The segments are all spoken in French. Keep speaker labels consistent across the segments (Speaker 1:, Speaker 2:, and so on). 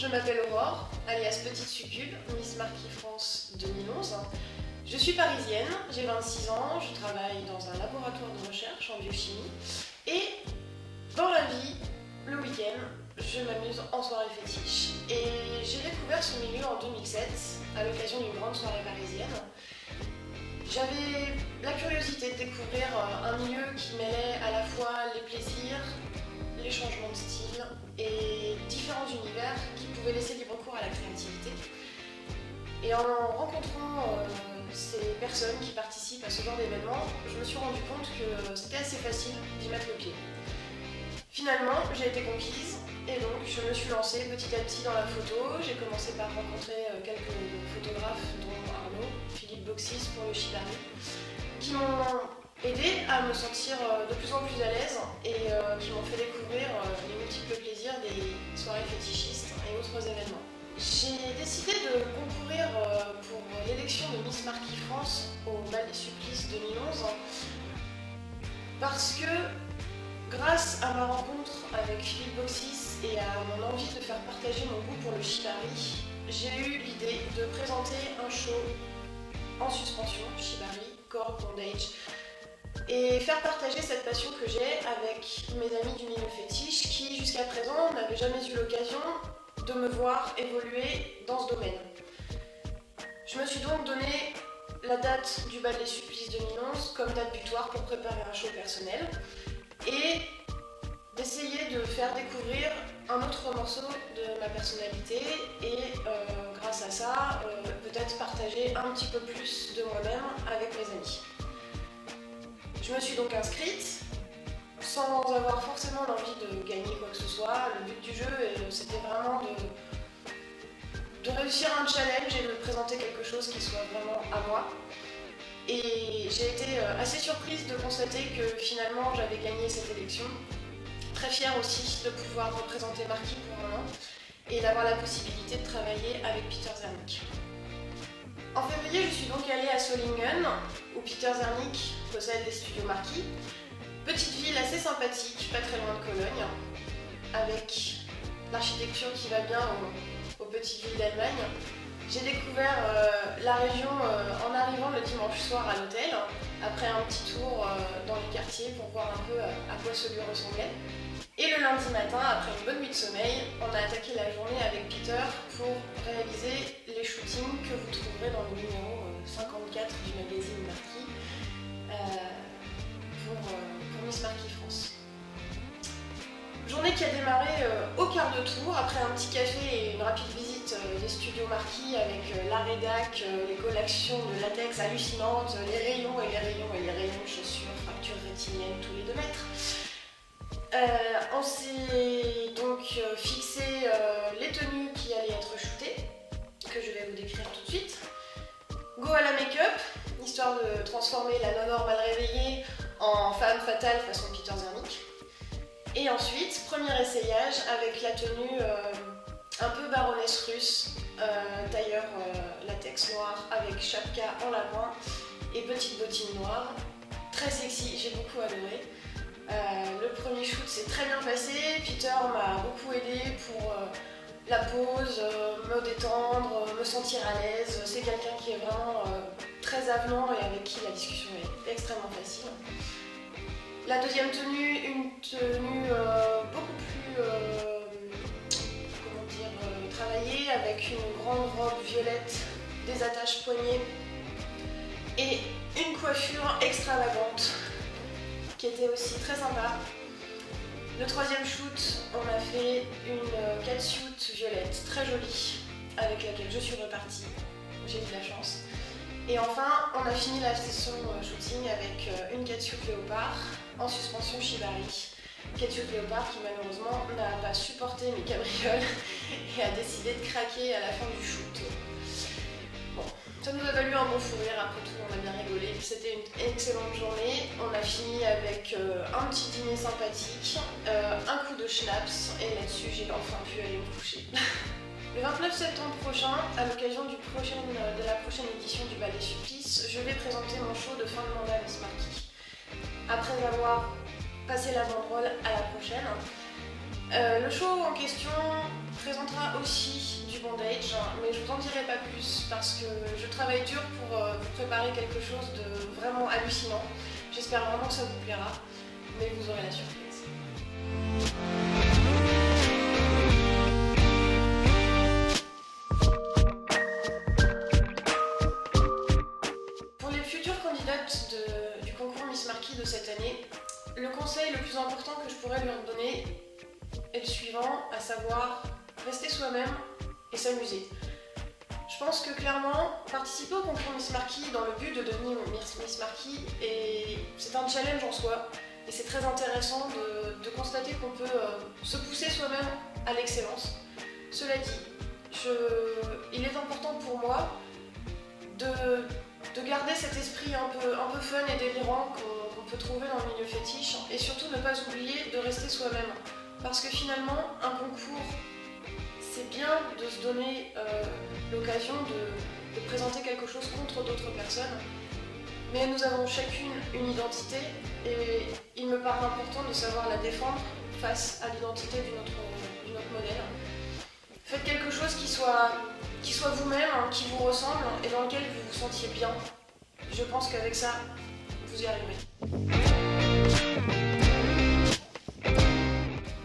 Speaker 1: je m'appelle Aurore, alias Petite Succube, Miss Marquis France 2011. Je suis parisienne, j'ai 26 ans, je travaille dans un laboratoire de recherche en biochimie et dans la vie, le week-end, je m'amuse en soirée fétiche. Et j'ai découvert ce milieu en 2007 à l'occasion d'une grande soirée parisienne. J'avais la curiosité de découvrir un milieu qui mêlait à la fois les plaisirs, les changements de style et différents univers qui pouvaient laisser libre cours à la créativité. Et en rencontrant ces personnes qui participent à ce genre d'événements, je me suis rendu compte que c'était assez facile d'y mettre le pied. Finalement, j'ai été conquise et donc je me suis lancée petit à petit dans la photo. J'ai commencé par rencontrer quelques photographes dont Arnaud, Philippe Boxis pour le Shibari, qui m'ont aidé à me sentir de plus en plus à l'aise et qui m'ont fait découvrir les multiples plaisirs des soirées fétichistes et autres événements. J'ai décidé de concourir pour l'élection de Miss Marquis France au Bal des Supplices 2011 parce que grâce à ma rencontre avec Philippe Boxis et à mon envie de faire partager mon goût pour le Shibari, j'ai eu l'idée de présenter un show en suspension, Shibari, Core Bondage, et faire partager cette passion que j'ai avec mes amis du milieu fétiche qui, jusqu'à présent, n'avaient jamais eu l'occasion de me voir évoluer dans ce domaine. Je me suis donc donné la date du Bal des Supplices 2011 comme date butoir pour préparer un show personnel et d'essayer de faire découvrir un autre morceau de ma personnalité et grâce à ça, peut-être partager un petit peu plus de moi-même avec mes amis. Je me suis donc inscrite sans avoir forcément l'envie de gagner quoi que ce soit. Le but du jeu, c'était vraiment de réussir un challenge et de présenter quelque chose qui soit vraiment à moi. Et j'ai été assez surprise de constater que finalement j'avais gagné cette élection. Très fière aussi de pouvoir représenter Marquis pour un an et d'avoir la possibilité de travailler avec Peter Zernick. En février, je suis donc allée à Solingen, où Peter Zernick possède les studios Marquis. Petite ville assez sympathique, pas très loin de Cologne, avec l'architecture qui va bien aux petites villes d'Allemagne. J'ai découvert la région en arrivant le dimanche soir à l'hôtel, après un petit tour dans les quartiers pour voir un peu à quoi ce lieu ressemblait. Et le lundi matin, après une bonne nuit de sommeil, on a attaqué la journée avec Peter pour réaliser les shootings que vous trouverez dans le numéro 54 du magazine Marquis pour Miss Marquis France. Journée qui a démarré au quart de tour, après un petit café et une rapide visite des studios Marquis avec la rédac, les collections de latex hallucinantes, les rayons et les rayons et les rayons de chaussures, fractures rétiniennes tous les 2 mètres. On s'est donc fixé les tenues qui allaient être shootées, que je vais vous décrire tout de suite. Go à la make-up, histoire de transformer la nonor mal réveillée en femme fatale façon Peter Zernick. Et ensuite, premier essayage avec la tenue un peu baronesse russe, tailleur latex noir avec chapka en lapin et petites bottines noires. Très sexy, j'ai beaucoup adoré. Le premier shoot s'est très bien passé, Peter m'a beaucoup aidé pour la pose, me détendre, me sentir à l'aise. C'est quelqu'un qui est vraiment très avenant et avec qui la discussion est extrêmement facile. La deuxième tenue, une tenue beaucoup plus travaillée avec une grande robe violette, des attaches poignets et une coiffure extravagante qui était aussi très sympa. Le troisième shoot, on a fait une catsuit violette très jolie avec laquelle je suis repartie. J'ai eu de la chance. Et enfin, on a fini la session shooting avec une catsuit léopard en suspension Shibari. Catsuit léopard qui malheureusement n'a pas supporté mes cabrioles et a décidé de craquer à la fin du shoot. Bon, ça nous a valu un bon fou rire, après tout on a bien rigolé. C'était une excellente journée. On a fini avec un petit dîner sympathique, un coup de schnapps et là-dessus j'ai enfin pu aller me coucher. Le 29 septembre prochain, à l'occasion de la prochaine édition du Bal des Supplices, je vais présenter mon show de fin de mandat Miss Marquis. Après avoir passé la banderole à la prochaine, Le show en question présentera aussi du bondage, mais je vous en dirai pas plus parce que je travaille dur pour préparer quelque chose de vraiment hallucinant. J'espère vraiment que ça vous plaira, mais vous aurez la surprise. Pour les futures candidates du concours Miss Marquis de cette année, le conseil le plus important que je pourrais leur donner est le suivant, à savoir rester soi-même et s'amuser. Je pense que clairement, participer au concours Miss Marquis dans le but de devenir Miss Marquis, c'est un challenge en soi et c'est très intéressant de constater qu'on peut se pousser soi-même à l'excellence. Cela dit, il est important pour moi de garder cet esprit un peu fun et délirant qu'on peut trouver dans le milieu fétiche et surtout ne pas oublier de rester soi-même. Parce que finalement, un concours, c'est bien de se donner l'occasion de présenter quelque chose contre d'autres personnes, mais nous avons chacune une identité et il me paraît important de savoir la défendre face à l'identité d'une autre modèle. Faites quelque chose qui soit vous-même, qui vous ressemble et dans lequel vous vous sentiez bien. Je pense qu'avec ça, vous y arriverez.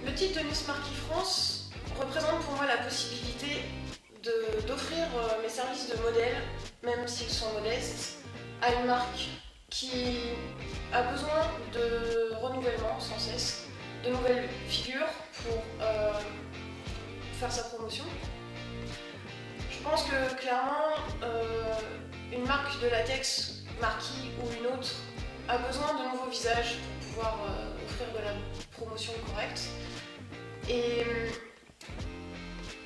Speaker 1: Le titre de Miss Marquis France représente pour moi la possibilité d'offrir mes services de modèle, même s'ils sont modestes, à une marque qui a besoin de renouvellement sans cesse, de nouvelles figures pour faire sa promotion. Je pense que clairement, une marque de latex, Marquis ou une autre, a besoin de nouveaux visages pour pouvoir offrir de la promotion correcte. Et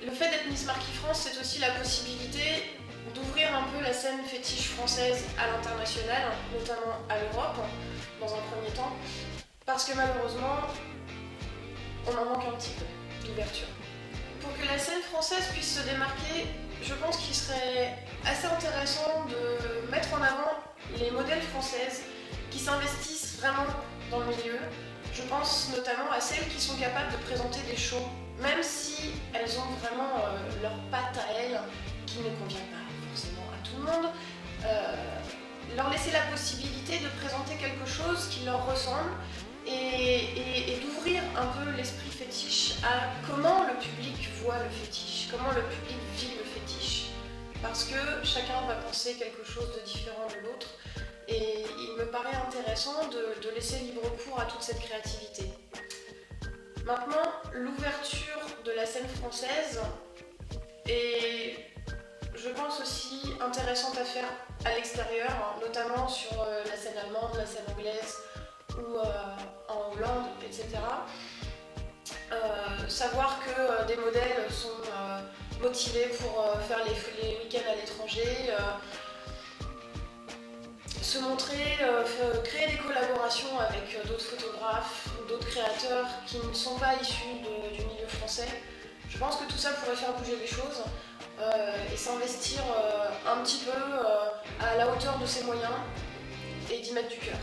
Speaker 1: le fait d'être Miss Marquis France, c'est aussi la possibilité d'ouvrir un peu la scène fétiche française à l'international, notamment à l'Europe, dans un premier temps, parce que malheureusement, on en manque un petit peu d'ouverture. Pour que la scène française puisse se démarquer, je pense qu'il serait assez intéressant de mettre en avant les modèles françaises qui s'investissent vraiment dans le milieu. Je pense notamment à celles qui sont capables de présenter des shows, même si elles ont vraiment leur patte à elles, qui ne convient pas forcément à tout le monde. Leur laisser la possibilité de présenter quelque chose qui leur ressemble et d'ouvrir un peu l'esprit fétiche à comment le public voit le fétiche, comment le public vit le fétiche. Parce que chacun va penser quelque chose de différent de l'autre et il me paraît intéressant de laisser libre cours à toute cette créativité. Maintenant, l'ouverture de la scène française est, je pense aussi, intéressante à faire à l'extérieur, notamment sur la scène allemande, la scène anglaise ou en Hollande, etc. Savoir que des modèles sont motivés pour faire les week-ends à l'étranger, se montrer, créer des collaborations avec d'autres photographes, d'autres créateurs qui ne sont pas issus du milieu français. Je pense que tout ça pourrait faire bouger les choses et s'investir un petit peu à la hauteur de ses moyens et d'y mettre du cœur.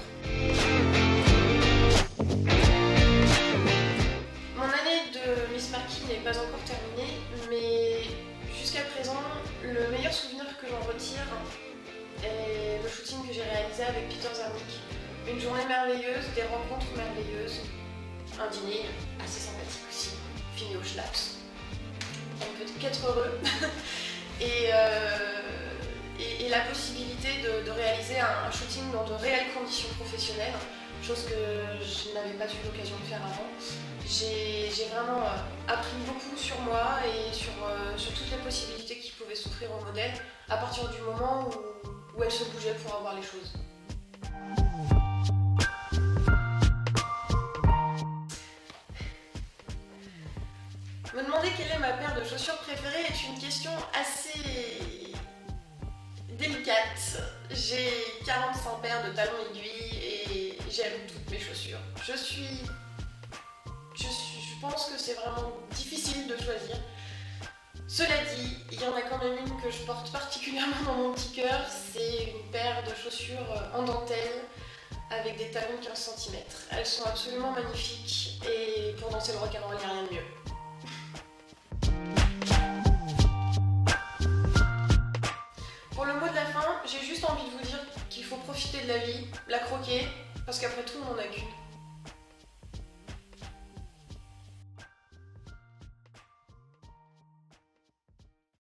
Speaker 1: Mon année de Miss Marquis n'est pas encore terminée, mais jusqu'à présent, le meilleur souvenir que j'en retire est le shooting que j'ai réalisé avec Peter Zarnik. Une journée merveilleuse, des rencontres merveilleuses, un dîner assez sympathique aussi, fini au schlaps. On peut qu'être heureux. et la possibilité de réaliser un shooting dans de réelles conditions professionnelles, chose que je n'avais pas eu l'occasion de faire avant. J'ai vraiment appris beaucoup sur moi et sur toutes les possibilités qui pouvaient s'offrir au modèle à partir du moment où elle se bougeait pour avoir les choses. Me demander quelle est ma paire de chaussures préférée est une question assez délicate. J'ai 45 paires de talons aiguilles et j'aime toutes mes chaussures. Je pense que c'est vraiment difficile de choisir. Cela dit, il y en a quand même une que je porte particulièrement dans mon petit cœur. C'est une paire de chaussures en dentelle avec des talons de 15 cm. Elles sont absolument magnifiques et pour danser le rock'n'roll, il n'y a rien de mieux. Pour le mot de la fin, j'ai juste envie de vous dire qu'il faut profiter de la vie, la croquer, parce qu'après tout, on n'en a qu'une.